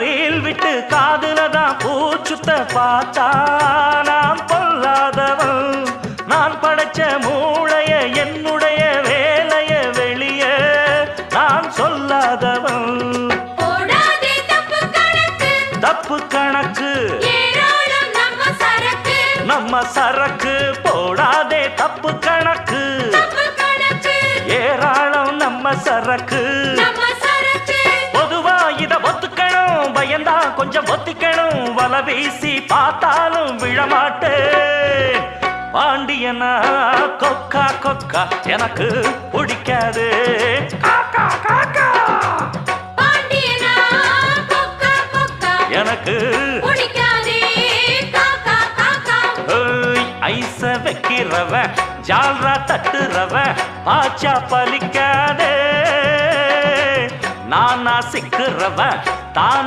Reel விட்டு காதுலதான் பூச்சுத்த பார்த்தா நான் பொல்லாதவன். நான் படைச்ச மூளைய என்னுடைய வேலைய வெளிய நான் சொல்லாதவன். தப்பு கணக்கு நம்ம சரக்கு போடாதே தப்பு கணக்கு ஏராளம் நம்ம சரக்கு. பொதுவா இத ஒத்துக்கணும் பயந்தா கொஞ்சம் ஒத்திக்கணும் வல வீசி பார்த்தாலும் விழமாட்டேன். பாண்டியனா கொக்கா கொக்கா எனக்கு பிடிக்காது. காக்கா காக்கா எனக்கு ஐச வைக்கிறவ ஜால்ரா தட்டுறவ பாச்சா பலிக்காதே. நானா சிக்கிறவ தான